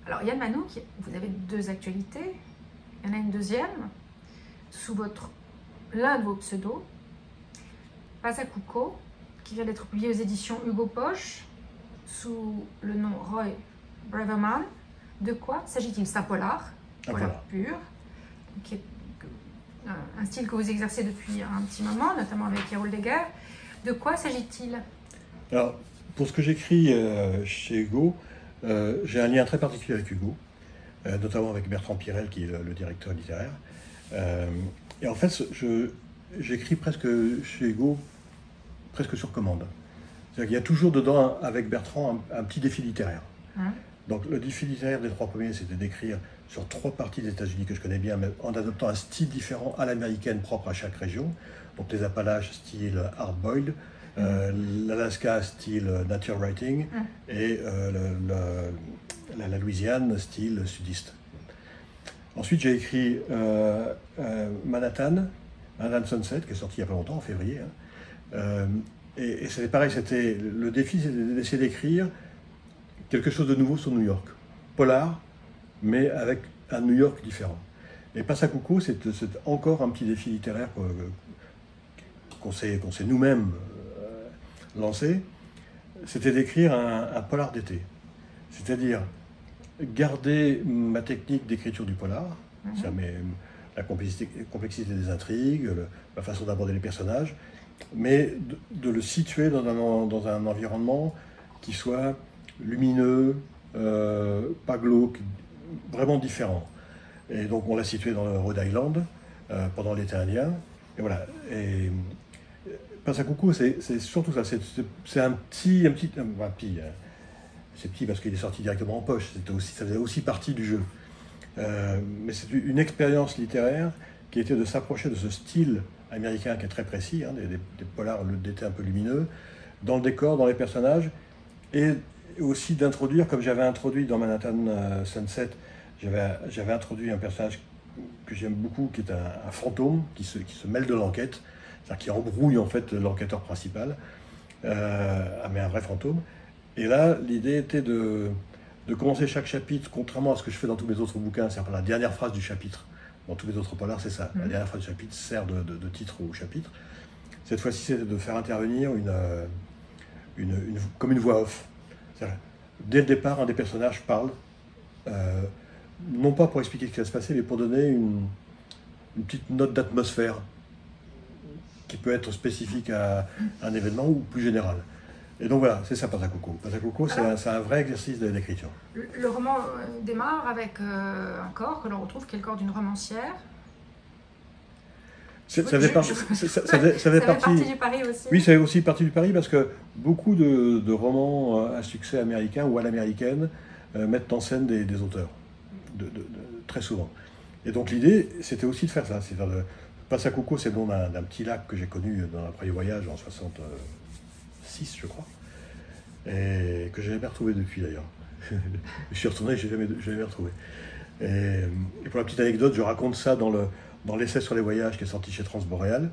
Alors, Yann Manouk, vous avez deux actualités. Il y en a une deuxième, sous l'un de vos pseudos, Pasacuco, qui vient d'être publié aux éditions Hugo Poche, sous le nom Roy Braverman. De quoi s'agit-il? C'est un polar pur, qui est un style que vous exercez depuis un petit moment, notamment avec Carole Deguerre. De quoi s'agit-il? Alors, pour ce que j'écris chez Hugo, j'ai un lien très particulier avec Hugo, notamment avec Bertrand Pirel, qui est le directeur littéraire. Et en fait, j'écris presque chez Hugo, presque sur commande. C'est-à-dire qu'il y a toujours dedans, avec Bertrand, un petit défi littéraire. Donc le défi littéraire des trois premiers, c'était d'écrire sur trois parties des États-Unis que je connais bien, mais en adoptant un style différent à l'américaine propre à chaque région. Donc les Appalaches, style hard-boiled, l'Alaska, style nature writing, et la Louisiane, style sudiste. Ensuite, j'ai écrit Manhattan Sunset, qui est sorti il n'y a pas longtemps, en février. Et c'était pareil, le défi, c'était d'essayer d'écrire quelque chose de nouveau sur New York. Polar, mais avec un New York différent. Et Pasacuco, c'est encore un petit défi littéraire qu'on s'est nous-mêmes lancé. C'était d'écrire un polar d'été. C'est-à-dire garder ma technique d'écriture du polar, la complexité des intrigues, la façon d'aborder les personnages, mais de le situer dans un environnement qui soit lumineux, pas glauque, vraiment différent. Et donc on l'a situé dans le Rhode Island pendant l'été indien. Et voilà. Et Pasacuco, c'est surtout ça. C'est un petit. C'est petit parce qu'il est sorti directement en poche. Ça faisait aussi partie du jeu. Mais c'est une expérience littéraire qui était de s'approcher de ce style américain qui est très précis, des polars d'été un peu lumineux, dans le décor, dans les personnages, et aussi d'introduire, comme j'avais introduit dans Manhattan Sunset, j'avais introduit un personnage que j'aime beaucoup, qui est un fantôme qui se mêle de l'enquête, c'est-à-dire qui embrouille en fait l'enquêteur principal, mais un vrai fantôme. Et là, l'idée était de commencer chaque chapitre, contrairement à ce que je fais dans tous mes autres bouquins, c'est-à-dire la dernière phrase du chapitre. Dans tous les autres polars, c'est ça. La dernière phrase du chapitre sert de titre au chapitre. Cette fois-ci, c'était de faire intervenir comme une voix off. Dès le départ, un des personnages parle, non pas pour expliquer ce qui va se passer, mais pour donner une petite note d'atmosphère qui peut être spécifique à un événement ou plus général. Et donc voilà, c'est ça Pasacuco. Pasacuco, c'est un vrai exercice d'écriture. Le roman démarre avec un corps que l'on retrouve, qui est le corps d'une romancière. Ça fait partie du pari aussi. Oui, ça fait aussi partie du pari parce que beaucoup de romans à succès américain ou à l'américaine mettent en scène des auteurs, très souvent. Et donc l'idée, c'était aussi de faire ça. Pasacuco, c'est le nom d'un petit lac que j'ai connu dans un premier voyage en 66, je crois, et que je n'ai jamais retrouvé depuis d'ailleurs. Je suis retourné, je n'ai jamais retrouvé. Et pour la petite anecdote, je raconte ça dans l'essai sur les voyages qui est sorti chez Transboréal.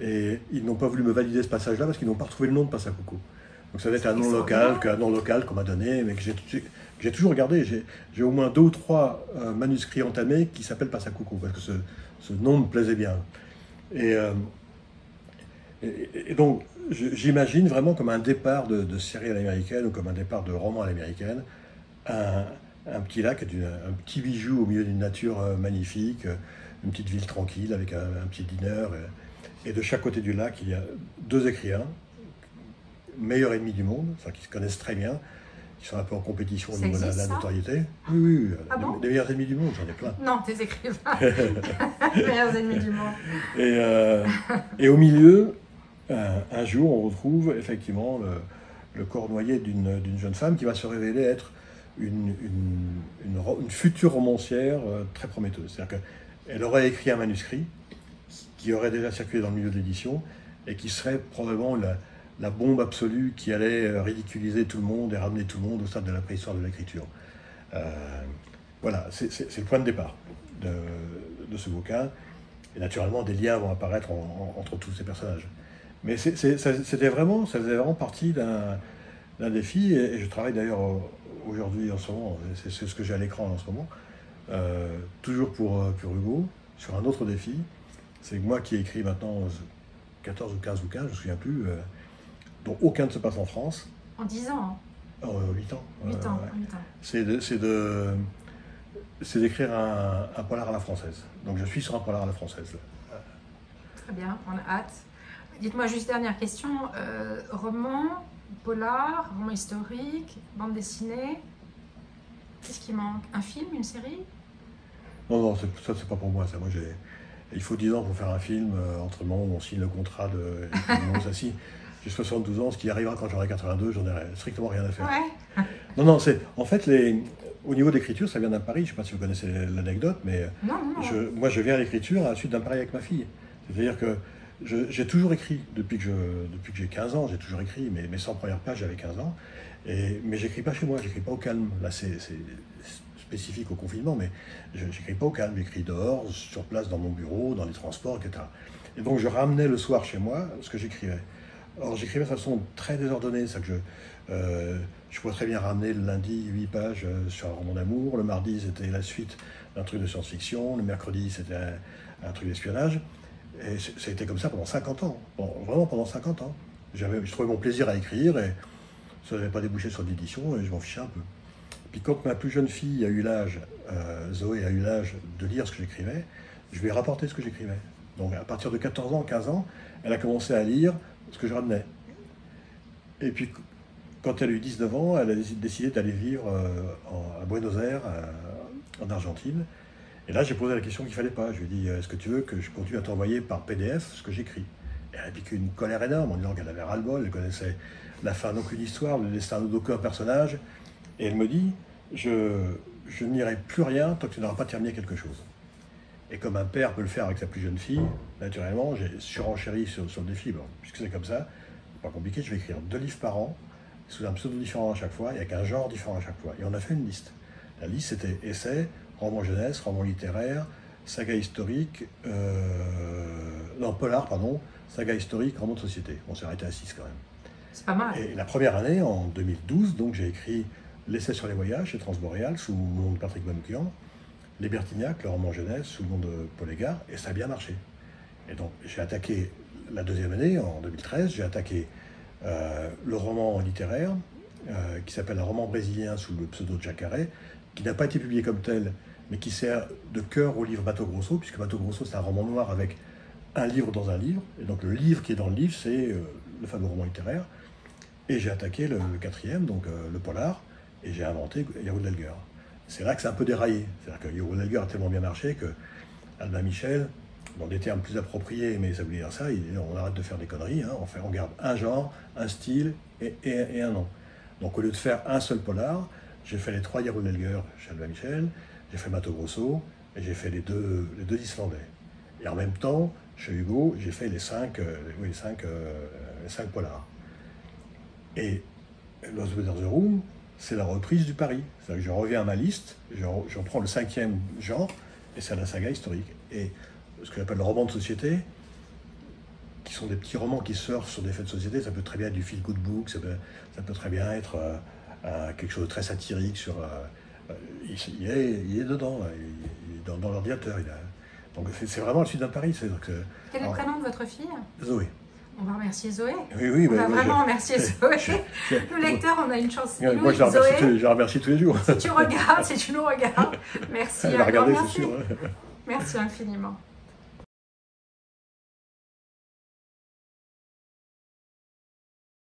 Et ils n'ont pas voulu me valider ce passage-là parce qu'ils n'ont pas retrouvé le nom de Pasacuco. Donc ça va être un nom local qu'on m'a donné, mais que j'ai toujours gardé. J'ai au moins 2 ou 3 manuscrits entamés qui s'appellent Pasacuco, parce que ce nom me plaisait bien. Et donc, j'imagine vraiment comme un départ de série à l'américaine ou comme un départ de roman à l'américaine, un petit lac, un petit bijou au milieu d'une nature magnifique, une petite ville tranquille avec un petit dîner. Et de chaque côté du lac, il y a 2 écrivains, meilleurs ennemis du monde, enfin qui se connaissent très bien, qui sont un peu en compétition au niveau de la notoriété. Oui, les meilleurs ennemis du monde, j'en ai plein. Non, tes écrivains, les meilleurs ennemis du monde. Et au milieu, un jour, on retrouve effectivement le corps noyé d'une jeune femme qui va se révéler être une future romancière très prometteuse. C'est-à-dire qu'elle aurait écrit un manuscrit qui aurait déjà circulé dans le milieu de l'édition et qui serait probablement la bombe absolue qui allait ridiculiser tout le monde et ramener tout le monde au stade de la préhistoire de l'écriture. Voilà, c'est le point de départ de ce bouquin. Et naturellement, des liens vont apparaître entre tous ces personnages. Mais ça faisait vraiment partie d'un défi, et je travaille d'ailleurs aujourd'hui, en ce moment, c'est ce que j'ai à l'écran en ce moment, toujours pour Hugo, sur un autre défi. C'est moi qui ai écrit maintenant 14 ou 15 bouquins, je ne me souviens plus, dont aucun ne se passe en France. En 10 ans. 8 ans. 8 ans. C'est d'écrire un polar à la française. Donc je suis sur un polar à la française. Très bien, on a hâte. Dites-moi juste dernière question. Roman, polar, roman historique, bande dessinée. Qu'est-ce qui manque? Un film, une série? Non, ça c'est pas pour moi. Ça. Moi, il faut 10 ans pour faire un film. Entre le moment où on signe le contrat de ça. J'ai 72 ans, ce qui arrivera quand j'aurai 82, j'en ai strictement rien à faire. Ouais. Non, en fait, au niveau d'écriture, ça vient d'un pari. Je ne sais pas si vous connaissez l'anecdote, mais non. Moi, je viens à l'écriture à la suite d'un pari avec ma fille. C'est-à-dire que j'ai toujours écrit, depuis que j'ai 15 ans, j'ai toujours écrit, mes 100 premières pages, j'avais 15 ans. Mais j'écris pas chez moi, j'écris pas au calme. Là, c'est spécifique au confinement, mais j'écris pas au calme, j'écris dehors, sur place, dans mon bureau, dans les transports, etc. Et donc, je ramenais le soir chez moi ce que j'écrivais. Or, j'écrivais de façon très désordonnée, c'est que je pourrais très bien ramener le lundi 8 pages sur un roman d'amour, le mardi c'était la suite d'un truc de science-fiction, le mercredi c'était un truc d'espionnage, et ça a été comme ça pendant 50 ans, vraiment pendant 50 ans. Je trouvais mon plaisir à écrire, et ça n'avait pas débouché sur l'édition, et je m'en fichais un peu. Puis quand ma plus jeune fille a eu l'âge, Zoé a eu l'âge de lire ce que j'écrivais, je lui ai rapporté ce que j'écrivais. Donc à partir de 14 ans, 15 ans, elle a commencé à lire ce que je ramenais. Et puis, quand elle a eu 19 ans, elle a décidé d'aller vivre à Buenos Aires, en Argentine. Et là, j'ai posé la question qu'il ne fallait pas. Je lui ai dit, est-ce que tu veux que je continue à t'envoyer par PDF ce que j'écris? Et elle a piqué une colère énorme en disant qu'elle avait ras-le-bol, elle connaissait la fin d'aucune histoire, le destin d'aucun personnage. Et elle me dit, je n'irai plus rien tant que tu n'auras pas terminé quelque chose. Et comme un père peut le faire avec sa plus jeune fille, naturellement, j'ai surenchéri sur le défi. Bon, puisque c'est comme ça, c'est pas compliqué, je vais écrire 2 livres par an, sous un pseudo différent à chaque fois, et avec un genre différent à chaque fois. Et on a fait une liste. La liste, c'était essai, roman jeunesse, roman littéraire, saga historique, polar, pardon, saga historique, roman de société. On s'est arrêté à 6 quand même. C'est pas mal. Et la première année, en 2012, donc j'ai écrit l'essai sur les voyages chez Transboréal, sous le nom de Patrick Manoukian, Les Bertignac, le roman jeunesse, sous le nom de Paul Égard, et ça a bien marché. Et donc, j'ai attaqué la deuxième année, en 2013, j'ai attaqué le roman littéraire, qui s'appelle un roman brésilien sous le pseudo de Jacaré, qui n'a pas été publié comme tel, mais qui sert de cœur au livre Mato Grosso, puisque Mato Grosso, c'est un roman noir avec un livre dans un livre, et donc le livre qui est dans le livre, c'est le fameux roman littéraire. Et j'ai attaqué le quatrième, donc le polar, et j'ai inventé Yahoo Delger. C'est là que c'est un peu déraillé. C'est-à-dire que Yahoo Delger a tellement bien marché que Albin Michel, dans des termes plus appropriés, mais ça voulait dire ça, on arrête de faire des conneries, hein, on garde un genre, un style et un nom. Donc au lieu de faire un seul polar, j'ai fait les 3 Yahoo Delger chez Albin Michel, j'ai fait Mato Grosso, et j'ai fait les deux Islandais. Et en même temps, chez Hugo, j'ai fait les 5 polars. Et Lost Boys in the Room, c'est la reprise du pari. C'est-à-dire que je reviens à ma liste, j'en prends le 5e genre, et c'est la saga historique. Et ce que j'appelle le roman de société, qui sont des petits romans qui surfent sur des faits de société, ça peut très bien être du feel-good book, ça peut très bien être quelque chose de très satirique sur... il est dedans, là, il est dans l'ordinateur. Donc c'est vraiment le sud d'un pari. Quel est le prénom de votre fille? Zoé. On va remercier Zoé. Oui, on va vraiment remercier Zoé. Le lecteur, on a une chance. Moi, je la remercie tous les jours. Si tu regardes, si tu nous regardes, merci. Elle va regarder, c'est sûr. Merci infiniment.